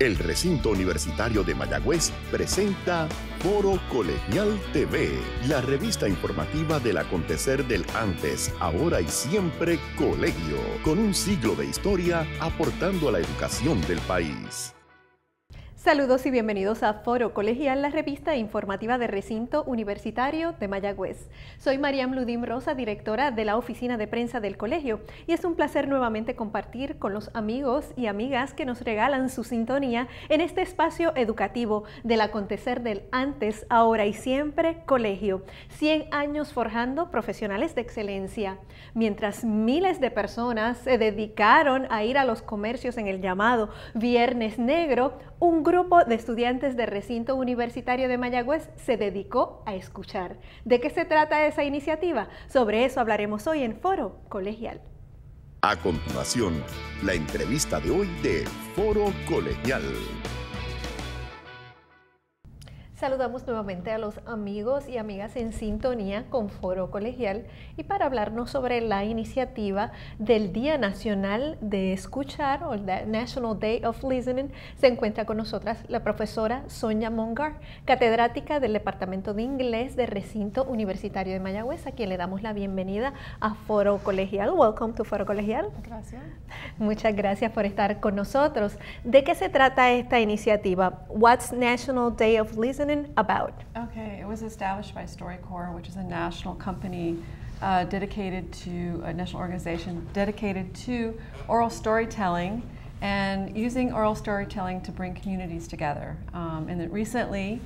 El recinto universitario de Mayagüez presenta Foro Colegial TV, la revista informativa del acontecer del antes, ahora y siempre colegio, con un siglo de historia aportando a la educación del país. Saludos y bienvenidos a Foro Colegial, la revista informativa del recinto universitario de Mayagüez. Soy Mariam Ludim Rosa, directora de la oficina de prensa del colegio, y es un placer nuevamente compartir con los amigos y amigas que nos regalan su sintonía en este espacio educativo del acontecer del antes, ahora y siempre colegio. 100 años forjando profesionales de excelencia. Mientras miles de personas se dedicaron a ir a los comercios en el llamado Viernes Negro, un grupo de estudiantes del recinto universitario de Mayagüez se dedicó a escuchar. ¿De qué se trata esa iniciativa? Sobre eso hablaremos hoy en Foro Colegial. A continuación, la entrevista de hoy de Foro Colegial. Saludamos nuevamente a los amigos y amigas en sintonía con Foro Colegial y para hablarnos sobre la iniciativa del Día Nacional de Escuchar o el National Day of Listening, se encuentra con nosotras la profesora Sonia Mongar, catedrática del Departamento de Inglés del Recinto Universitario de Mayagüez, a quien le damos la bienvenida a Foro Colegial. Welcome to Foro Colegial. Gracias. Muchas gracias por estar con nosotros. ¿De qué se trata esta iniciativa? What's National Day of Listening about? Okay, it was established by StoryCorps, which is a national company dedicated to a national organization dedicated to oral storytelling and using oral storytelling to bring communities together. And then recently,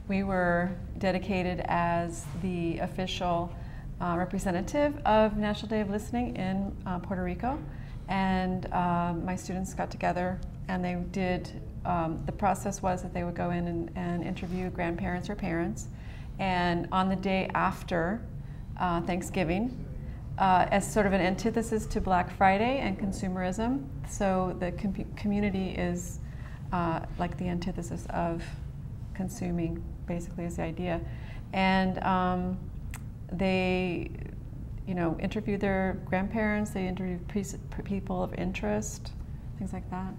we were dedicated as the official representative of National Day of Listening in Puerto Rico, and my students got together and they did. The process was that they would go in and interview grandparents or parents, and on the day after Thanksgiving, as sort of an antithesis to Black Friday and consumerism, so the community is like the antithesis of consuming, basically is the idea. And they, interviewed their grandparents, they interviewed people of interest, things like that.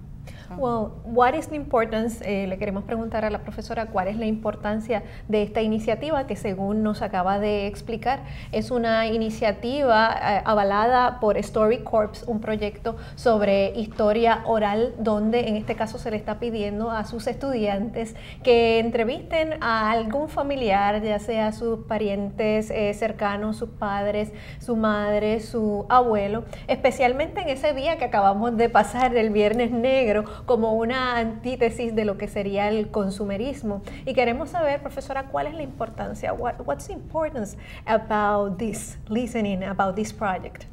Well, what is the importance, le queremos preguntar a la profesora cuál es la importancia de esta iniciativa que según nos acaba de explicar es una iniciativa avalada por StoryCorps, un proyecto sobre historia oral donde en este caso se le está pidiendo a sus estudiantes que entrevisten a algún familiar, ya sea sus parientes cercanos, sus padres, su madre, su abuelo, especialmente en ese día que acabamos de pasar, el Viernes Negro, como una antítesis de lo que sería el consumerismo. Y queremos saber, profesora, ¿cuál es la importancia? What's the importance about this listening, about this project?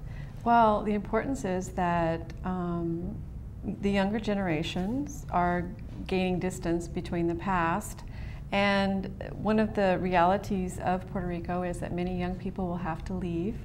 Well, the importance is that the younger generations are gaining distance between the past, and one of the realities of Puerto Rico is that many young people will have to leave,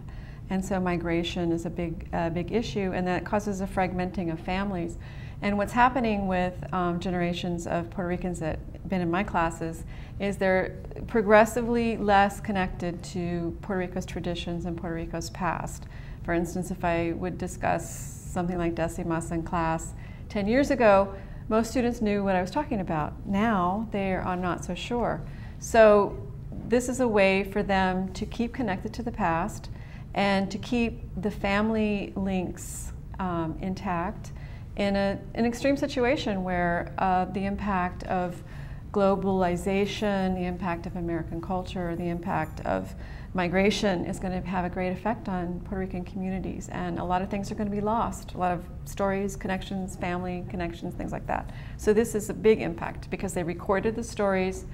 and so migration is a big issue, and that causes a fragmenting of families. And what's happening with generations of Puerto Ricans that have been in my classes is they're progressively less connected to Puerto Rico's traditions and Puerto Rico's past. For instance, if I would discuss something like Decimas in class 10 years ago, most students knew what I was talking about. Now they are not so sure. So this is a way for them to keep connected to the past and to keep the family links intact in an extreme situation where the impact of globalization, the impact of American culture, the impact of migration is going to have a great effect on Puerto Rican communities, and a lot of things are going to be lost, a lot of stories, connections, family connections, things like that. So this is a big impact because they recorded the stories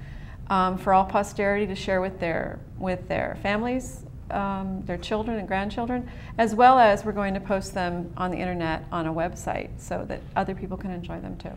for all posterity to share with their families, their children and grandchildren, as well as we're going to post them on the internet on a website so that other people can enjoy them too.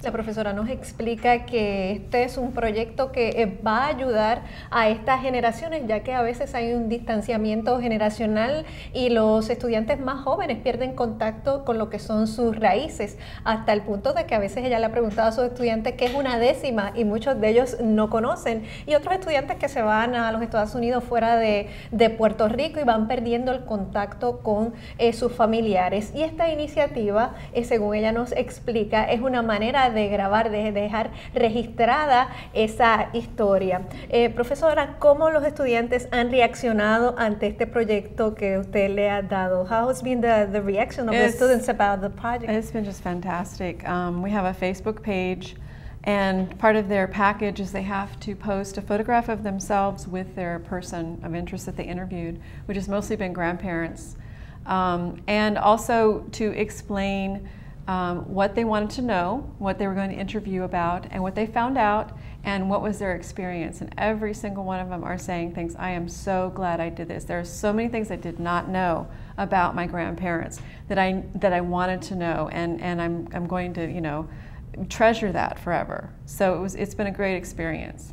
La profesora nos explica que este es un proyecto que va a ayudar a estas generaciones, ya que a veces hay un distanciamiento generacional y los estudiantes más jóvenes pierden contacto con lo que son sus raíces, hasta el punto de que a veces ella le ha preguntado a sus estudiantes qué es una décima y muchos de ellos no conocen, y otros estudiantes que se van a los Estados Unidos fuera de Puerto Rico y van perdiendo el contacto con sus familiares. Y esta iniciativa, según ella nos explica, es una manera de grabar, de dejar registrada esa historia. Profesora, ¿cómo los estudiantes han reaccionado ante este proyecto que usted le ha dado? How has been the reaction of the students about the project? It's been just fantastic. We have a Facebook page, and part of their package is they have to post a photograph of themselves with their person of interest that they interviewed, which has mostly been grandparents, and also to explain what they wanted to know, what they were going to interview about, and what they found out, and what was their experience. And every single one of them are saying things, I am so glad I did this. There are so many things I did not know about my grandparents that I wanted to know, and I'm going to, you know, treasure that forever. So it's been a great experience.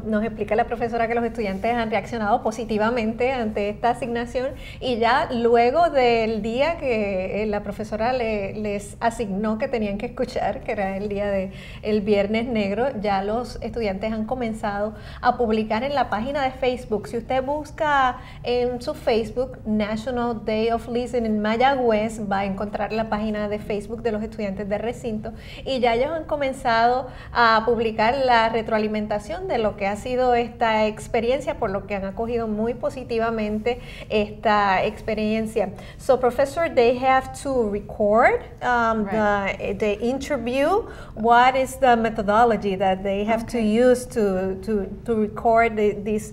Nos explica la profesora que los estudiantes han reaccionado positivamente ante esta asignación y ya luego del día que la profesora les asignó que tenían que escuchar, que era el día del Viernes Negro, ya los estudiantes han comenzado a publicar en la página de Facebook. Si usted busca en su Facebook National Day of Listening en Mayagüez, va a encontrar la página de Facebook de los estudiantes de recinto y ya ellos han comenzado a publicar la retroalimentación de lo que ha sido esta experiencia, por lo que han acogido muy positivamente esta experiencia. So, Professor, they have to record the interview. What is the methodology that they have to use to record this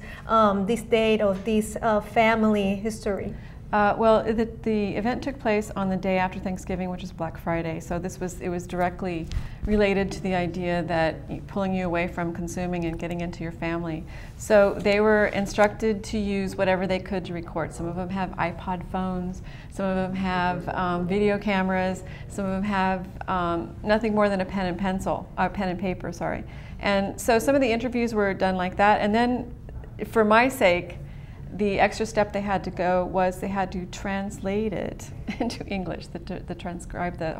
date of this family history? Well, the event took place on the day after Thanksgiving, which is Black Friday. So it was directly related to the idea that pulling you away from consuming and getting into your family. So they were instructed to use whatever they could to record. Some of them have iPod phones, some of them have video cameras, some of them have nothing more than a pen and paper, sorry. And so some of the interviews were done like that. And then for my sake, the extra step they had to go was they had to translate it into English, to transcribe the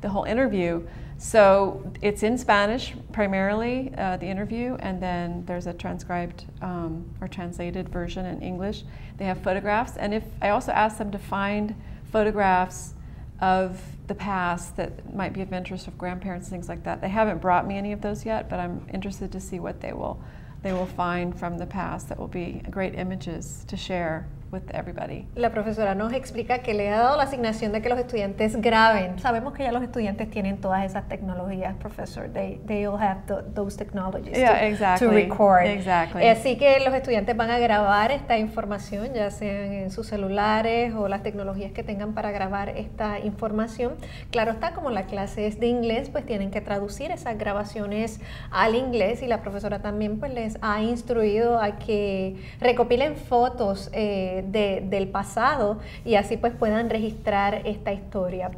whole interview. So it's in Spanish primarily, the interview, and then there's a transcribed or translated version in English. They have photographs, and I also asked them to find photographs of the past that might be of interest of grandparents, things like that. They haven't brought me any of those yet, but I'm interested to see what they will find from the past that will be great images to share with everybody. La profesora nos explica que le ha dado la asignación de que los estudiantes graben. Sabemos que ya los estudiantes tienen todas esas tecnologías, professor. They all have those technologies to record. Exactly. Así que los estudiantes van a grabar esta información, ya sean en sus celulares o las tecnologías que tengan para grabar esta información. Claro está, como la clase es de inglés, pues tienen que traducir esas grabaciones al inglés y la profesora también pues les ha instruido a que recopilen fotos del pasado y así pues puedan registrar esta historia.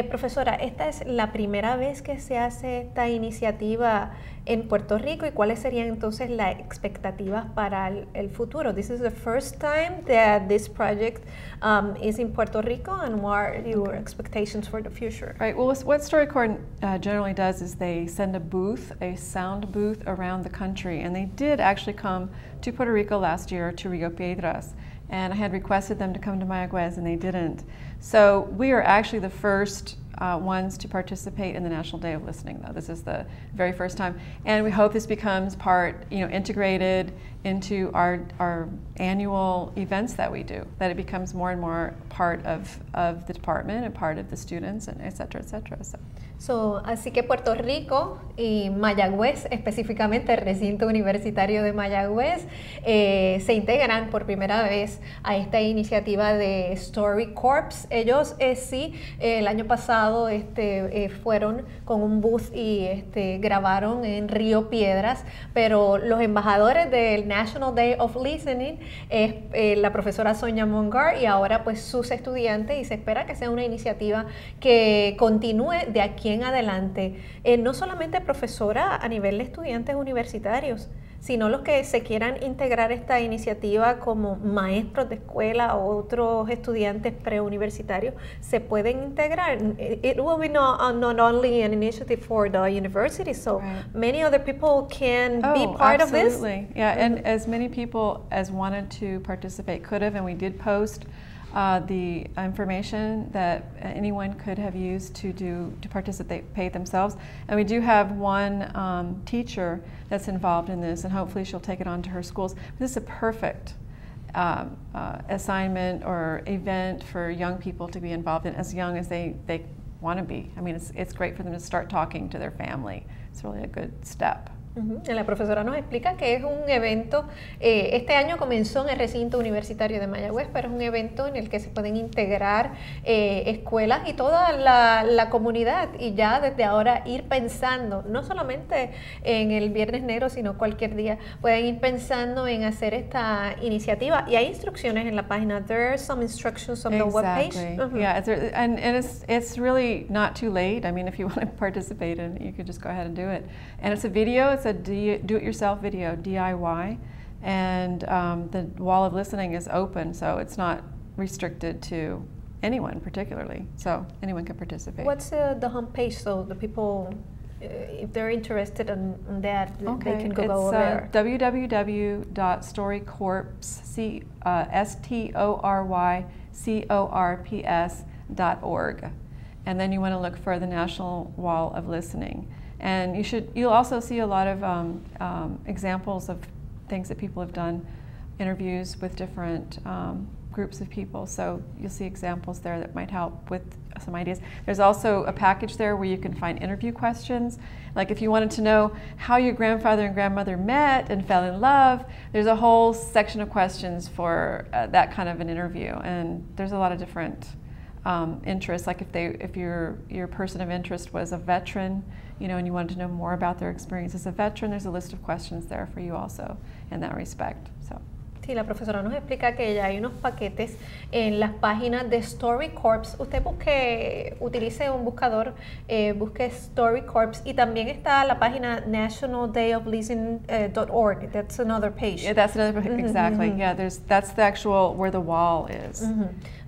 Profesora, ¿esta es la primera vez que se hace esta iniciativa en Puerto Rico y cuáles serían entonces las expectativas para el futuro? This is the first time that this project is in Puerto Rico, and what are your expectations for the future? Right, well, what StoryCorps generally does is they send a sound booth around the country, and they did actually come to Puerto Rico last year, to Rio Piedras, and I had requested them to come to Mayagüez, and they didn't. So we are actually the first ones to participate in the National Day of Listening, though. This is the very first time, and we hope this becomes integrated into our annual events that we do, that it becomes more and more part of the department and part of the students, and et cetera, et cetera. Así que Puerto Rico y Mayagüez, específicamente el recinto universitario de Mayagüez, se integran por primera vez a esta iniciativa de StoryCorps. Ellos sí, el año pasado fueron con un booth y grabaron en Río Piedras, pero los embajadores del National Day of Listening es la profesora Sonia Mongar y ahora pues sus estudiantes, y se espera que sea una iniciativa que continúe de aquí en adelante. No solamente profesora a nivel de estudiantes universitarios, sino los que se quieran integrar esta iniciativa como maestros de escuela o otros estudiantes preuniversitarios, se pueden integrar. It will be not only an initiative for the university, so many other people can be part of this. Absolutely, yeah, and as many people as wanted to participate could have, and we did post the information that anyone could have used to participate themselves. And we do have one teacher that's involved in this, and hopefully she'll take it on to her schools. This is a perfect assignment or event for young people to be involved in, as young as they want to be. I mean, it's great for them to start talking to their family. It's really a good step. La profesora nos explica que es un evento, este año comenzó en el recinto universitario de Mayagüez, pero es un evento en el que se pueden integrar escuelas y toda la comunidad, y ya desde ahora ir pensando, no solamente en el Viernes Negro, sino cualquier día, pueden ir pensando en hacer esta iniciativa, y hay instrucciones en la página. There are some instructions on the webpage. Yeah, and it's really not too late. I mean, if you want to participate in it, you could just go ahead and do it. And it's a video, it's a do-it-yourself video, DIY, and the wall of listening is open, so it's not restricted to anyone particularly, so anyone can participate. What's the homepage, so the people, if they're interested in that, they can go over there? www.storycorps.org, and then you want to look for the National Wall of Listening. And you'll also see a lot of examples of things that people have done, interviews with different groups of people. So you'll see examples there that might help with some ideas. There's also a package there where you can find interview questions. Like if you wanted to know how your grandfather and grandmother met and fell in love, there's a whole section of questions for that kind of an interview. And there's a lot of different interests. Like if your person of interest was a veteran, you know, and you wanted to know more about their experience as a veteran, there's a list of questions there for you also in that respect. So. Sí, la profesora nos explica que ya hay unos paquetes en las páginas de Story Corps. Usted utilice un buscador, busque Story Corps, y también está la página nationaldayoflistening.org. That's another page. Yeah, that's another page, exactly. Yeah, that's the actual where the wall is.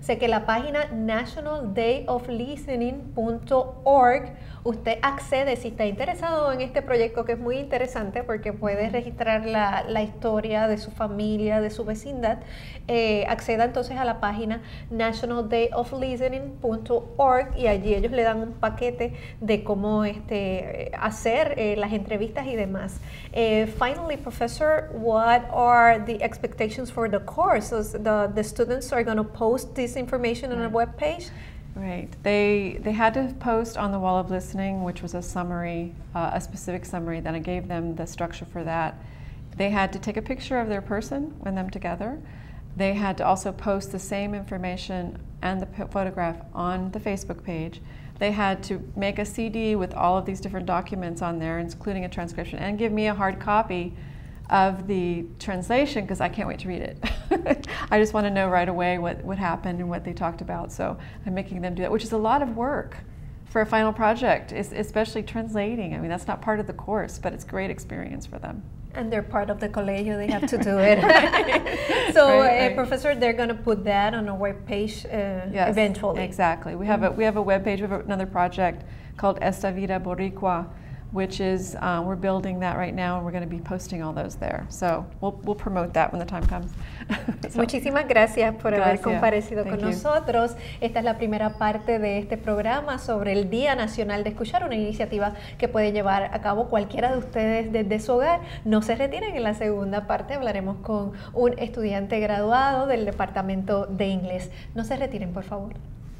Sé que la página nationaldayoflistening.org, usted accede si está interesado en este proyecto, que es muy interesante porque puede registrar la historia de su familia, de su vecindad. Acceda entonces a la página nationaldayoflistening.org, y allí ellos le dan un paquete de cómo hacer las entrevistas y demás. Finally, Professor, what are the expectations for the course? So the students are going to post this information on a web page? Right. They had to post on the wall of listening, which was a summary, a specific summary. Then I gave them the structure for that. They had to take a picture of their person and them together. They had to also post the same information and the photograph on the Facebook page. They had to make a CD with all of these different documents on there, including a transcription, and give me a hard copy of the translation, because I can't wait to read it. I just want to know right away what happened and what they talked about, so I'm making them do that, which is a lot of work for a final project, especially translating. I mean, that's not part of the course, but it's a great experience for them. And they're part of the colegio, they have to do it. So, right. Professor, they're going to put that on a web page yes, eventually. Exactly. We have a web page. We have another project called Esta Vida Boricua, which is, we're building that right now, and we're going to be posting all those there. So we'll promote that when the time comes. So, muchísimas gracias por haber comparecido con nosotros. Esta es la primera parte de este programa sobre el Día Nacional de Escuchar, una iniciativa que puede llevar a cabo cualquiera de ustedes desde su hogar. No se retiren, en la segunda parte hablaremos con un estudiante graduado del Departamento de Inglés. No se retiren, por favor.